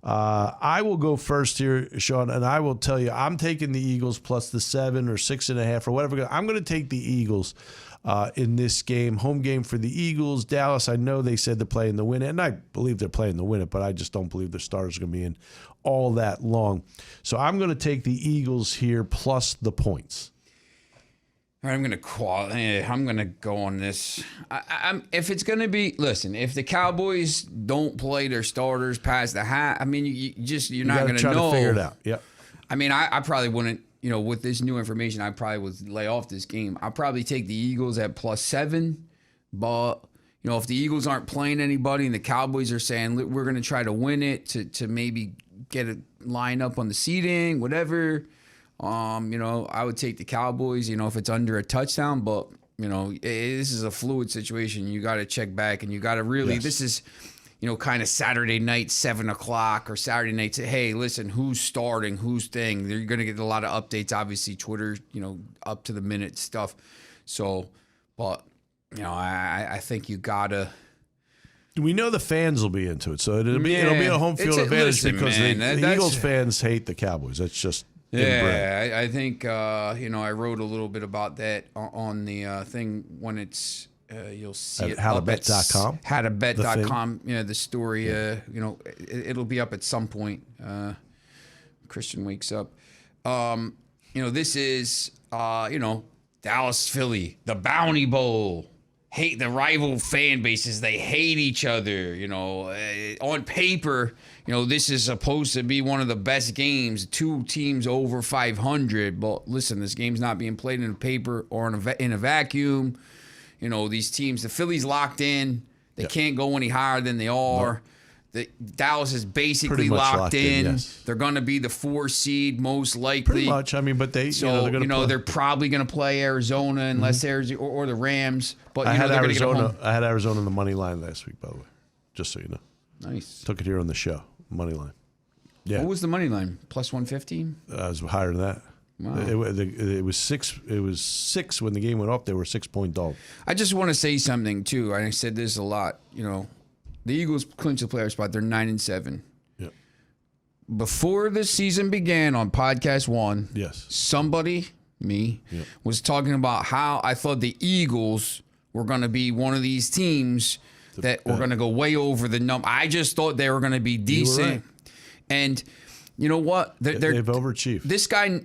I will go first here, Sean, and I will tell you I'm taking the Eagles plus the 7 or 6.5 or whatever. I'm going to take the Eagles in this game. Home game for the Eagles. Dallas, I know they said they're playing to win it, and I believe they're playing to win it, but I just don't believe their starters are going to be in all that long. So I'm going to take the Eagles here plus the points. All right, I'm going to go on this. If it's going to be, listen, if the Cowboys don't play their starters past the hat, I mean, you're not going to know. To figure it out. Yep. I mean, I probably wouldn't, with this new information, I probably would lay off this game. I'll probably take the Eagles at plus 7. But, if the Eagles aren't playing anybody and the Cowboys are saying, we're going to try to win it to maybe get a line up on the seating, whatever. I would take the Cowboys, if it's under a touchdown, but, this is a fluid situation. You got to check back, and you got to really, This is, kind of Saturday night, 7 o'clock, or Saturday night. Hey, listen, who's starting, who's thing? You're going to get a lot of updates, obviously, Twitter, up to the minute stuff. So, but, I think you got to. We know the fans will be into it, so it'll be a home field advantage because the Eagles fans hate the Cowboys. That's just. Yeah, I think, I wrote a little bit about that on the thing when it's, you'll see it up at howtobet.com. Howtobet.com, the story, it'll be up at some point. Christian wakes up. This is, Dallas, Philly, the Bounty Bowl. Hate the rival fan bases. They hate each other. On paper, this is supposed to be one of the best games. 2 teams over 500. But listen, this game's not being played in a paper or in a vacuum. These teams, the Phillies locked in. They can't go any higher than they are. No. Dallas is basically locked in. Yes. They're going to be the 4 seed most likely. Pretty much. I mean, but they're going to they're probably going to play Arizona unless Arizona or the Rams. But I had Arizona in the money line last week, by the way, just so you know. Nice. Took it here on the show, money line. Yeah. What was the money line? Plus 115? It was higher than that. Wow. It was 6. It was 6 when the game went off. They were 6-point dog. I just want to say something too. I said this a lot. The Eagles clinched the playoff spot. They're 9-7. Yep. Before the season began on podcast 1, somebody, me, was talking about how I thought the Eagles were going to be one of these teams that were going to go way over the number. I just thought they were going to be decent. Right. And you know what? They've overachieved. This guy,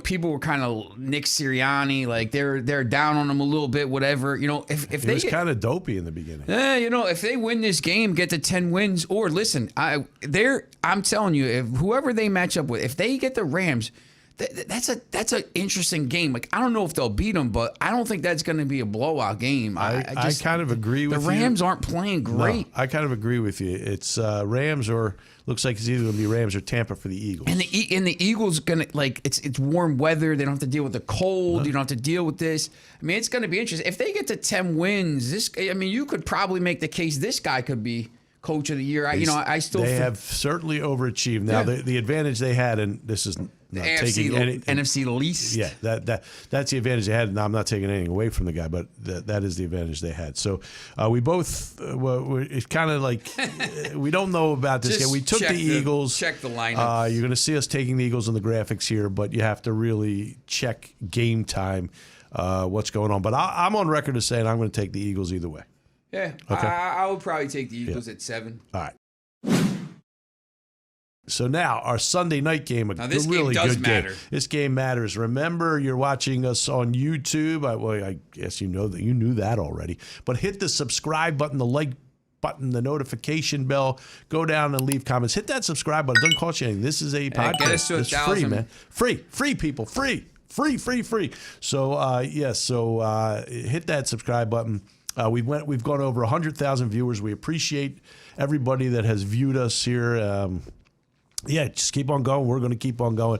people were kind of Nick Sirianni, like they're down on him a little bit, whatever. If they was kind of dopey in the beginning. If they win this game, get to 10 wins, or listen, I'm telling you, if whoever they match up with, if they get the Rams, that's an interesting game. Like, I don't know if they'll beat them, but I don't think that's going to be a blowout game. I kind of agree with you. The Rams aren't playing great. No, I kind of agree with you. It's Rams or looks like it's either going to be Rams or Tampa for the Eagles. And the Eagles going to it's warm weather. They don't have to deal with the cold. No. You don't have to deal with this. I mean, it's going to be interesting. If they get to 10 wins, you could probably make the case this guy could be coach of the year. I still they have certainly overachieved. Now the advantage they had, and this is the NFC least. Yeah, that's the advantage they had. Now I'm not taking anything away from the guy, but that is the advantage they had. So we both it's kind of like we don't know about this game. We took the Eagles. Check the lineup. You're going to see us taking the Eagles on the graphics here, but you have to really check game time what's going on. But I'm on record as saying I'm going to take the Eagles either way. Yeah, okay. I would probably take the Eagles at 7. All right. So now our Sunday night game, this really game does good matter. Game. This game matters. Remember, you're watching us on YouTube. I guess you knew that already. But hit the subscribe button, the like button, the notification bell. Go down and leave comments. Hit that subscribe button. It doesn't cost you anything. This is a podcast. Get us to 1,000. It's free, man. Free, people. Free. So hit that subscribe button. We've gone over 100,000 viewers. We appreciate everybody that has viewed us here. Yeah, just keep on going. We're going to keep on going.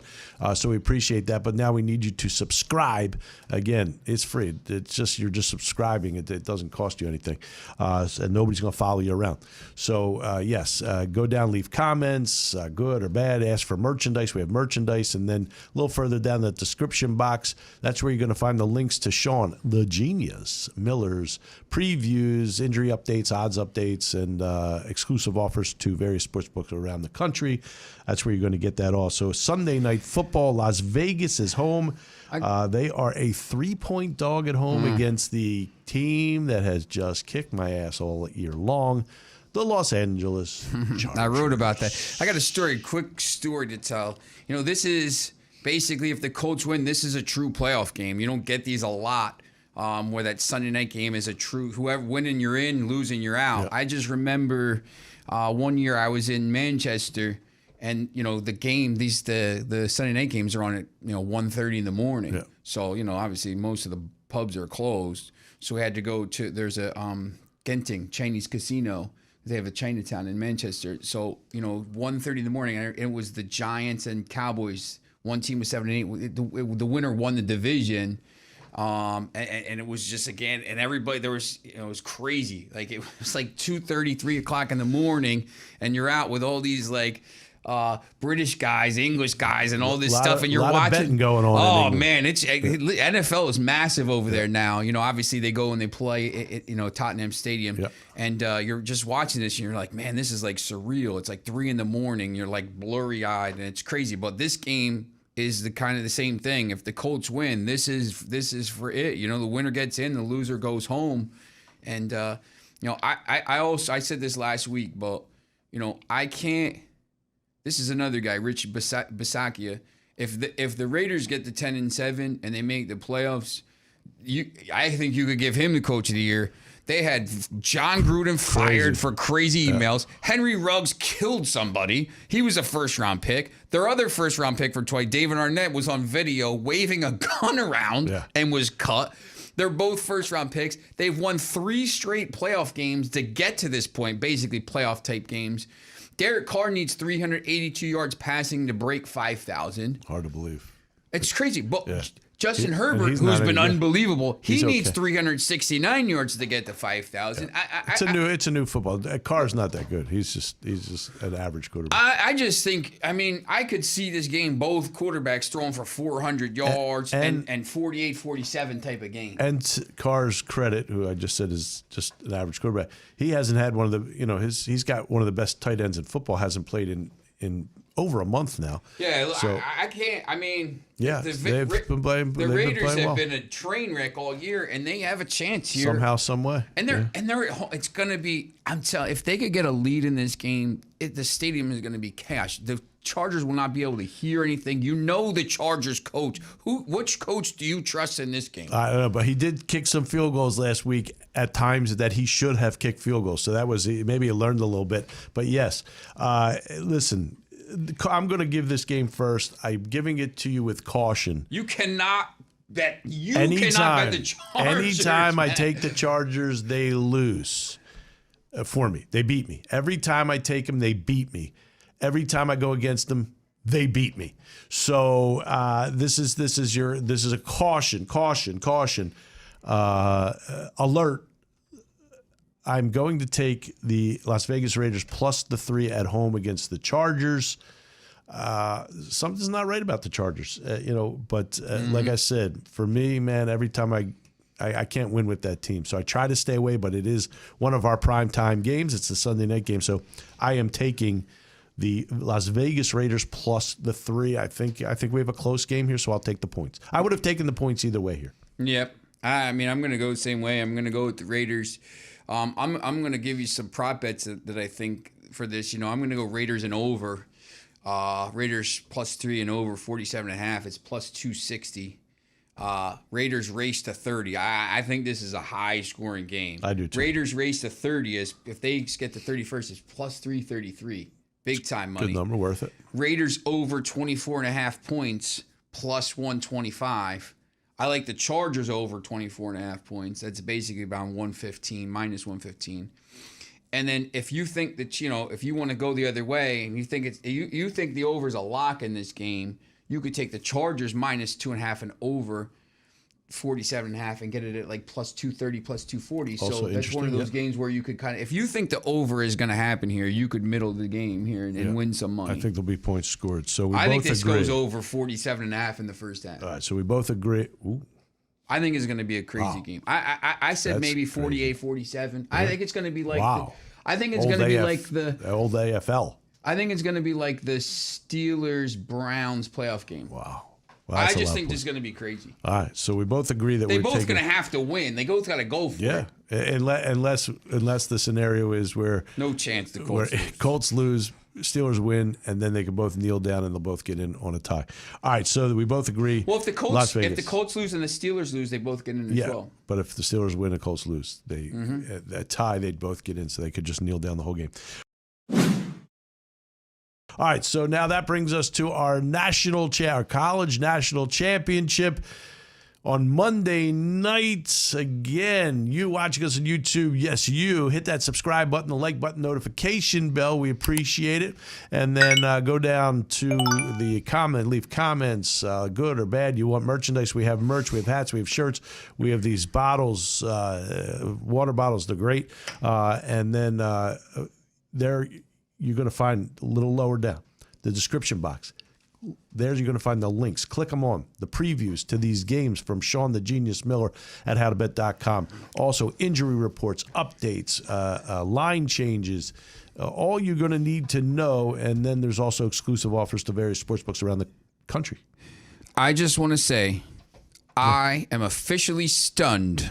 So we appreciate that. But now we need you to subscribe. Again, it's free. It's just you're just subscribing. It doesn't cost you anything. And nobody's going to follow you around. So, yes, go down, leave comments, good or bad. Ask for merchandise. We have merchandise. And then a little further down the description box, that's where you're going to find the links to Sean, the Genius, Miller's previews, injury updates, odds updates, and exclusive offers to various sportsbooks around the country. That's where you're going to get that also. Sunday Night Football, Las Vegas is home. They are a 3-point dog at home against the team that has just kicked my ass all year long, the Los Angeles Chargers. I wrote about that. I got a quick story to tell. You know, this is basically, if the Colts win, this is a true playoff game. You don't get these a lot. Where that Sunday night game is a true, whoever winning you're in, losing you're out. Yep. I just remember one year I was in Manchester, and the game, the Sunday night games are on at 1:30 in the morning. Yep. So obviously most of the pubs are closed. So we had to go to there's a Genting Chinese casino. They have a Chinatown in Manchester. So 1:30 in the morning, and it was the Giants and Cowboys. One team was 7-8. The winner won the division. And it was just, again, and everybody, there was, it was crazy. Like, it was like 2:30, 3 o'clock in the morning, and you're out with all these, like, British guys, English guys, and all this stuff, and you're watching. Of betting going on. Oh, man, NFL is massive over there now. Obviously they go and they play at Tottenham Stadium, and you're just watching this, and you're like, man, this is like surreal. It's like 3 in the morning. You're like blurry-eyed, and it's crazy. But this game is the same thing. If the Colts win, this is for it. The winner gets in, the loser goes home. And I said this last week, but I can't. This is another guy, Rich Bisaccia. If the Raiders get to 10-7 and they make the playoffs, I think you could give him the coach of the year. They had John Gruden fired for crazy emails. Henry Ruggs killed somebody. He was a first-round pick. Their other first-round pick for twice, David Arnett, was on video waving a gun around and was cut. They're both first-round picks. They've won 3 straight playoff games to get to this point, basically playoff-type games. Derek Carr needs 382 yards passing to break 5,000. Hard to believe. It's crazy, but Justin Herbert, who's been unbelievable, he needs 369 yards to get to 5,000. It's a new football. Carr's not that good. He's just an average quarterback. I just think, I could see this game, both quarterbacks throwing for 400 yards and 48, 47 type of game. And Carr's credit, who I just said is just an average quarterback, he hasn't had one of the, he's got one of the best tight ends in football, hasn't played in over a month now. Yeah, so, I can't. They've been playing. The Raiders have been a train wreck all year, and they have a chance here somehow, some way. And they're at home. It's gonna be. I'm telling. If they could get a lead in this game, the stadium is gonna be chaos. The Chargers will not be able to hear anything. The Chargers coach. Which coach do you trust in this game? I don't know, but he did kick some field goals last week at times that he should have kicked field goals. So that was maybe he learned a little bit. But yes, listen. I'm going to give this game first. I'm giving it to you with caution. You cannot bet. Cannot bet the Chargers. Anytime I take the Chargers, they lose for me. They beat me. Every time I take them, they beat me. Every time I go against them, they beat me. So this is a caution. Alert. I'm going to take the Las Vegas Raiders plus the 3 at home against the Chargers. Something's not right about the Chargers, but like I said, for me, man, every time I can't win with that team. So I try to stay away, but it is one of our primetime games. It's the Sunday night game. So I am taking the Las Vegas Raiders plus the 3. I think we have a close game here, so I'll take the points. I would have taken the points either way here. Yep. I'm going to go the same way. I'm going to go with the Raiders. I'm going to give you some prop bets that I think for this. I'm going to go Raiders and over. Raiders plus 3 and over 47.5. It's plus 260. Raiders race to 30. I think this is a high scoring game. I do too. Raiders race to 30 is if they get to 31st, it's plus 333. Big time money. Good number, worth it. Raiders over 24.5 points plus 125. I like the Chargers over 24.5 points. That's basically about 115, minus 115. And then if you think that, if you want to go the other way and you think you think the over is a lock in this game, you could take the Chargers minus 2.5 and over 47.5 and get it at like plus 230, plus 240. Also so that's one of those games where you could kind of, if you think the over is going to happen here, you could middle the game here and win some money. I think there'll be points scored. So I think this goes over 47.5 in the first half. All right, so we both agree. Ooh. I think it's going to be a crazy game. I said that's maybe 48, 47. I think it's going to be like I think it's going to be like the old AFL. I think it's going to be like the Steelers-Browns playoff game. Wow. Well, I just think this is going to be crazy. All right, so we both agree that they're both going to have to win. They both got to go for it. Yeah, unless the scenario is where no chance the Colts lose, Steelers win, and then they can both kneel down and they'll both get in on a tie. All right, so we both agree. Well, if the Colts lose and the Steelers lose, they both get in as well. But if the Steelers win and the Colts lose, a tie, they'd both get in, so they could just kneel down the whole game. All right, so now that brings us to our our college national championship on Monday nights. Again, you watching us on YouTube, yes, you hit that subscribe button, the like button, notification bell. We appreciate it. And then go down to the comment, leave comments, good or bad. You want merchandise? We have merch, we have hats, we have shirts, we have these bottles, water bottles. They're great. And then there. You're going to find a little lower down, the description box. There you're going to find the links. Click them on. The previews to these games from Sean the Genius Miller at howtobet.com. Also, injury reports, updates, line changes, all you're going to need to know. And then there's also exclusive offers to various sportsbooks around the country. I just want to say I am officially stunned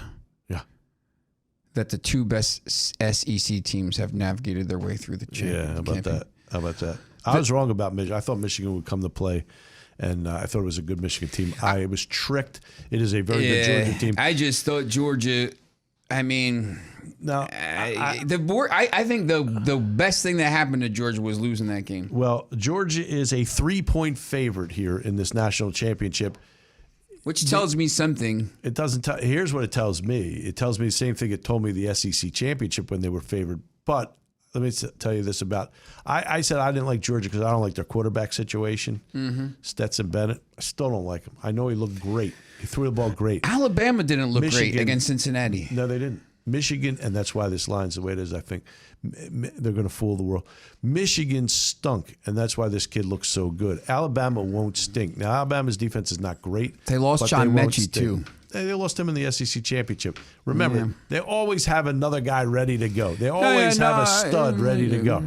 that the two best SEC teams have navigated their way through the championship. Yeah, how about that? I was wrong about Michigan. I thought Michigan would come to play, and I thought it was a good Michigan team. I was tricked. It is a very good Georgia team. I just thought Georgia, I mean, no, I think the best thing that happened to Georgia was losing that game. Well, Georgia is a 3-point favorite here in this national championship. Which tells me something. It doesn't tell. Here's what it tells me. It tells me the same thing it told me the SEC championship when they were favored. But let me tell you this about. I said I didn't like Georgia because I don't like their quarterback situation. Stetson Bennett. I still don't like him. I know he looked great. He threw the ball great. Alabama didn't look great against Cincinnati. No, they didn't. Michigan, and that's why this line's the way it is, I think. They're going to fool the world. Michigan stunk, and that's why this kid looks so good. Alabama won't stink. Now, Alabama's defense is not great. They lost John Mechie, too. They lost him in the SEC championship. Remember, they always have another guy ready to go. They always have a stud ready to go.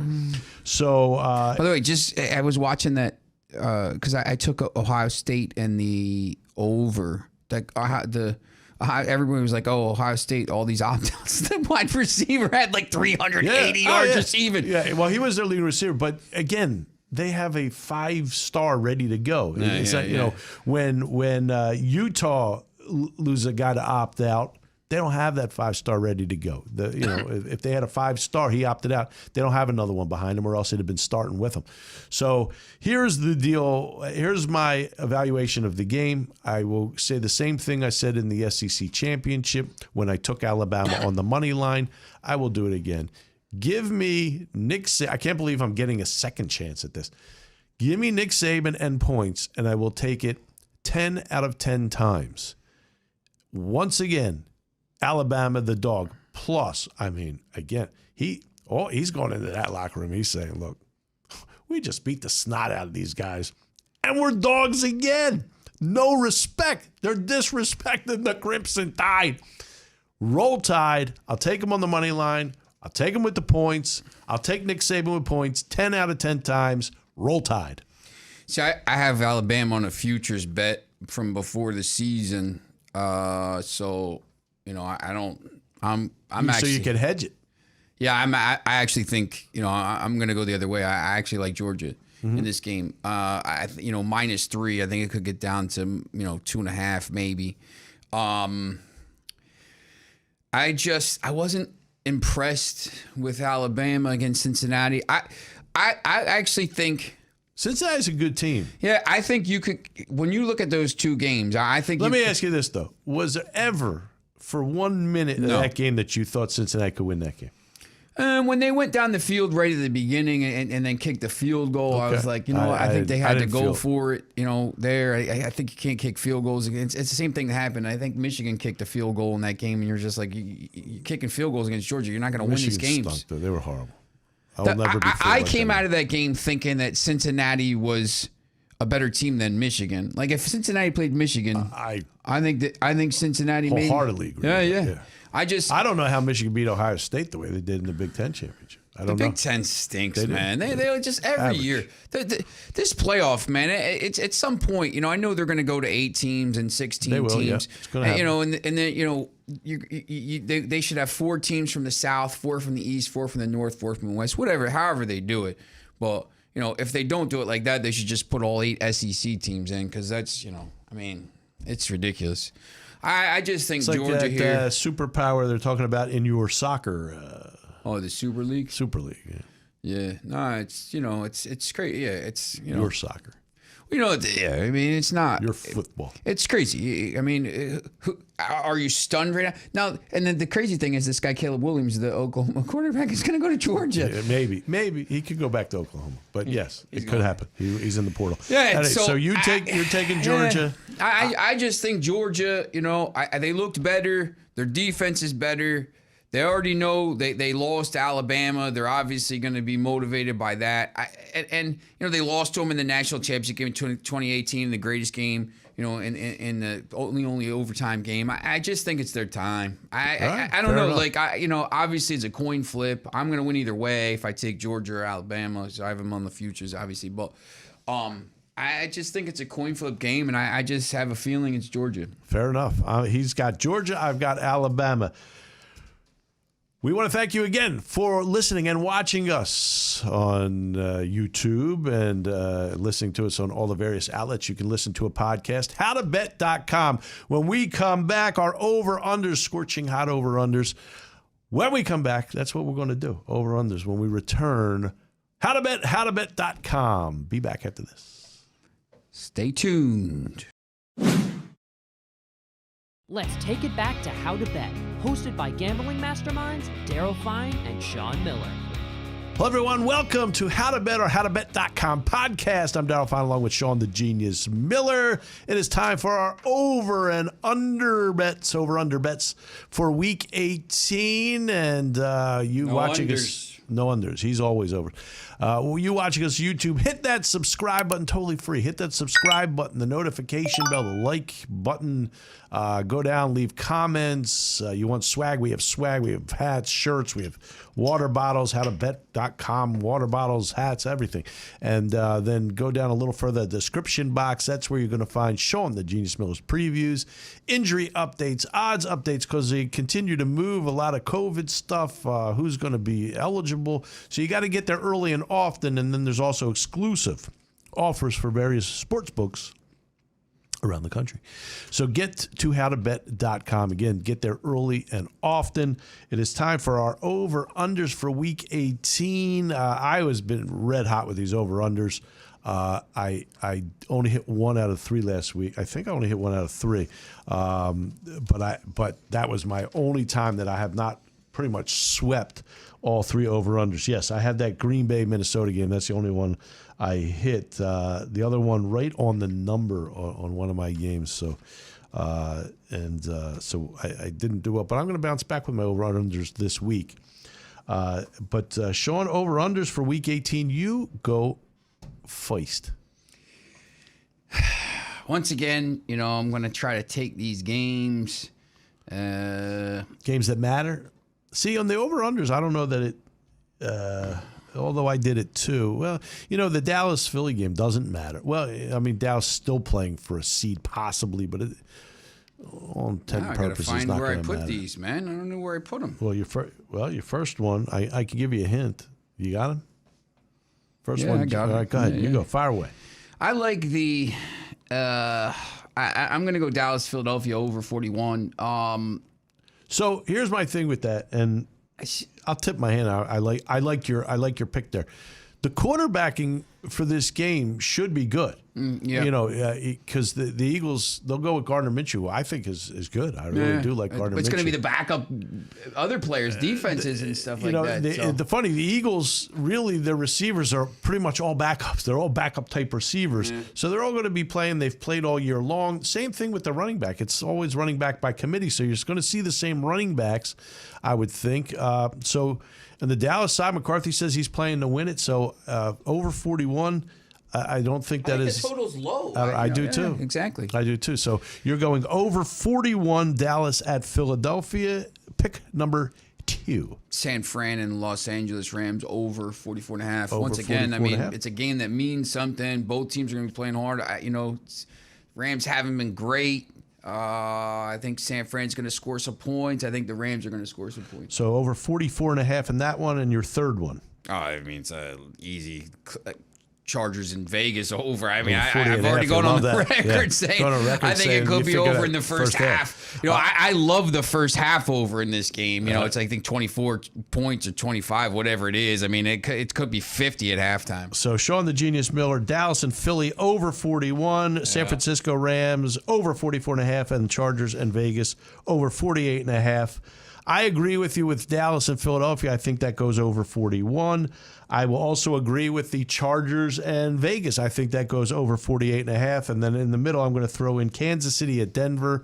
So, by the way, I was watching that because I took Ohio State and the over. Everybody was like, "Oh, Ohio State, all these opt-outs." The wide receiver had like 380 yards receiving. Yeah, well, he was their leading receiver, but again, they have a 5-star ready to go. You know, when Utah loses a guy to opt out, they don't have that 5-star ready to go. If they had a 5-star, he opted out. They don't have another one behind him, or else he'd have been starting with him. So here's the deal. Here's my evaluation of the game. I will say the same thing I said in the SEC championship when I took Alabama on the money line. I will do it again. Give me Nick Saban. I can't believe I'm getting a second chance at this. Give me Nick Saban and points, and I will take it 10 out of 10 times. Once again, Alabama, the dog. Plus, I mean, again, he's going into that locker room. He's saying, look, we just beat the snot out of these guys, and we're dogs again. No respect. They're disrespecting the Crimson Tide. Roll Tide. I'll take them on the money line. I'll take them with the points. I'll take Nick Saban with points 10 out of 10 times. Roll Tide. See, I have Alabama on a futures bet from before the season. So, I don't. I'm actually. So you can hedge it. Yeah, I actually think I'm going to go the other way. I actually like Georgia in this game. -3. I think it could get down to 2.5 maybe. I wasn't impressed with Alabama against Cincinnati. I actually think Cincinnati's a good team. Yeah, I think you could. When you look at those two games, I think. Let me ask you this though: was there ever for 1 minute of that game that you thought Cincinnati could win that game? When they went down the field right at the beginning and then kicked the field goal, I was like, I think they had to go for it. There. I think you can't kick field goals against. It's the same thing that happened. I think Michigan kicked a field goal in that game, and you're just like, you're kicking field goals against Georgia. You're not going to win these games. Stunk, they were horrible. I came out of that game thinking that Cincinnati was a better team than Michigan. Like if Cincinnati played Michigan, I think Cincinnati wholeheartedly agree. Yeah. I don't know how Michigan beat Ohio State the way they did in the Big Ten championship. I don't know. The Big Ten stinks, man. They just every year. This playoff, man. It's at some point. I know they're going to go to 8 teams and 16 they will, teams. Yeah. It's going to happen. And then they should have 4 teams from the South, 4 from the East, 4 from the North, 4 from the West. However they do it. But if they don't do it like that, they should just put all 8 SEC teams in because that's it's ridiculous. I just think it's Georgia like that, here superpower they're talking about in your soccer. The Super League. Super League. Yeah. No, it's great. Yeah, it's your soccer. I mean, it's not your football. It's crazy. I mean, are you stunned right now? And then the crazy thing is, this guy Caleb Williams, the Oklahoma quarterback, is going to go to Georgia. Yeah, maybe he could go back to Oklahoma, but yes, it could happen. He's in the portal. Yeah. Anyway, so you're taking Georgia. I just think Georgia. They looked better. Their defense is better. They already know they lost to Alabama. They're obviously going to be motivated by that. And they lost to them in the national championship game in 2018, the greatest game, in the only overtime game. I just think it's their time. I don't know. Enough. Like, obviously it's a coin flip. I'm going to win either way if I take Georgia or Alabama. So I have them on the futures, obviously. But I just think it's a coin flip game, and I just have a feeling it's Georgia. Fair enough. He's got Georgia. I've got Alabama. We want to thank you again for listening and watching us on YouTube and listening to us on all the various outlets. You can listen to a podcast, howtobet.com. When we come back, our over-unders, scorching hot over-unders. When we come back, that's what we're going to do, over-unders. When we return, howtobet.com. Be back after this. Stay tuned. Let's take it back to How to Bet, hosted by gambling masterminds Daryl Fine and Sean Miller. Hello, everyone. Welcome to How to Bet or HowToBet.com podcast. I'm Daryl Fine along with Sean the Genius Miller. It is time for our over and under bets, over-under bets for Week 18. And you no watching unders. us. No unders. He's always over. You watching us YouTube, hit that subscribe button, totally free. Hit that subscribe button, the notification bell, the like button. Go down, leave comments. You want swag? We have swag. We have hats, shirts. We have water bottles, howtobet.com, water bottles, hats, everything. And then go down a little further, description box. That's where you're going to find Sean the Genius Miller's previews, injury updates, odds updates, because they continue to move a lot of COVID stuff, who's going to be eligible. So you got to get there early and often. And then there's also exclusive offers for various sports books around the country. So get to howtobet.com. Again, get there early and often. It is time for our over-unders for Week 18. I was been red hot with these over-unders. I only hit 1 out of 3 last week. I think I only hit 1 out of 3. But that was my only time that I have not pretty much swept all 3 over-unders. Yes, I had that Green Bay, Minnesota game. That's the only one I hit. The other one right on the number on one of my games. So I didn't do it. But I'm going to bounce back with my over-unders this week. But Sean, over-unders for Week 18, you go first. Once again, I'm going to try to take these games. Games that matter. See, on the over-unders, I don't know that it although I did it too. Well, the Dallas-Philly game doesn't matter. Well, I mean, Dallas still playing for a seed possibly, but all intent and purposes, it's not going to matter. I got to find where I put these, man. I don't know where I put them. Well, your first one, I can give you a hint. You got them? First one. I got all right, go ahead. Yeah, you go. Fire away. I like the I'm going to go Dallas-Philadelphia over 41. So here's my thing with that, and I'll tip my hand out. I like your pick there. The quarterbacking for this game should be good. Yeah. You know, because the Eagles, they'll go with Gardner Minshew, I think is good. I really do like Gardner Minshew. It's going to be the backup, other players, defenses and stuff like that. The Eagles, really, their receivers are pretty much all backups. They're all backup type receivers. So they're all going to be playing. They've played all year long. Same thing with the running back. It's always running back by committee. So you're just going to see the same running backs, I would think. And the Dallas side, McCarthy says he's playing to win it. So over 41. I don't think that is. The total's low. I do too. Exactly. I do too. So you're going over 41, Dallas at Philadelphia. Pick number 2. San Fran and Los Angeles Rams over 44.5. Over Once again, I mean, 44.5. it's a game that means something. Both teams are going to be playing hard. Rams haven't been great. I think San Fran's going to score some points. I think the Rams are going to score some points. So over 44.5 in that one, and your third one. Oh, I mean, it's easy. Chargers in Vegas over. I mean, I've 40.5, already gone on the that. record saying I think it could be over in the first half. You know, I love the first half over in this game. You know, it's I think 24 points or 25, whatever it is. I mean, it could be 50 at halftime. So Sean the Genius Miller, Dallas and Philly over 41, San Francisco Rams over 44.5, and Chargers and Vegas over 48.5. I agree with you with Dallas and Philadelphia. I think that goes over 41. I will also agree with the Chargers and Vegas. I think that goes over 48.5. And then in the middle, I'm going to throw in Kansas City at Denver,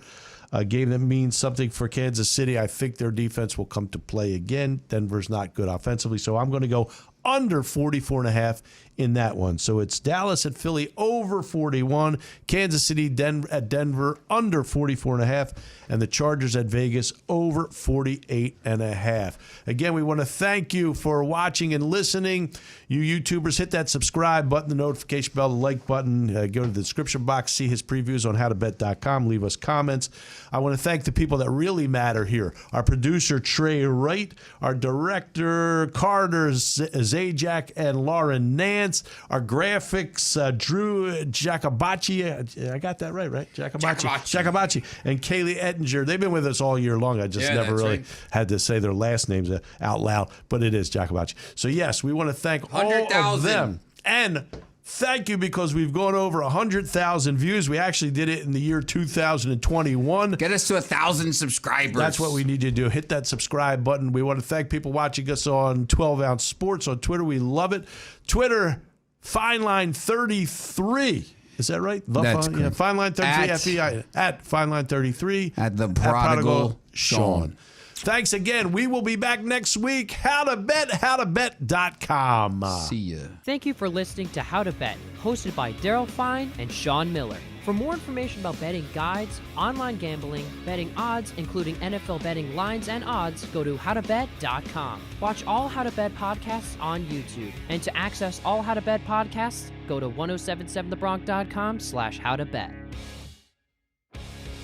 a game that means something for Kansas City. I think their defense will come to play again. Denver's not good offensively, so I'm going to go under 44.5 in that one. So it's Dallas at Philly over 41, Kansas City at Denver under 44.5, and the Chargers at Vegas over 48.5. Again, we want to thank you for watching and listening. You YouTubers, hit that subscribe button, the notification bell, the like button. Go to the description box, see his previews on howtobet.com. Leave us comments. I want to thank the people that really matter here. Our producer, Trey Wright. Our director, Carter Zajac and Lauren Nance. Our graphics, Drew Jacobacci. I got that right? Jacobacci. And Kaylee Ettinger. They've been with us all year long. I just never really had to say their last names out loud, but it is Jacobacci. So, yes, we want to thank all of them. And thank you, because we've gone over 100,000 views. We actually did it in the year 2021. Get us to 1,000 subscribers. That's what we need you to do. Hit that subscribe button. We want to thank people watching us on 12 Ounce Sports on Twitter. We love it. Twitter, FineLine33. Is that right? That's correct. FineLine33, at FineLine33. At the Prodigal Sean. Thanks again. We will be back next week. howtobet.com. See ya. Thank you for listening to How to Bet, hosted by Daryl Fine and Sean Miller. For more information about betting guides, online gambling, betting odds, including NFL betting lines and odds, go to howtobet.com. Watch all How to Bet podcasts on YouTube. And to access all How to Bet podcasts, go to 1077thebronx.com/howtobet.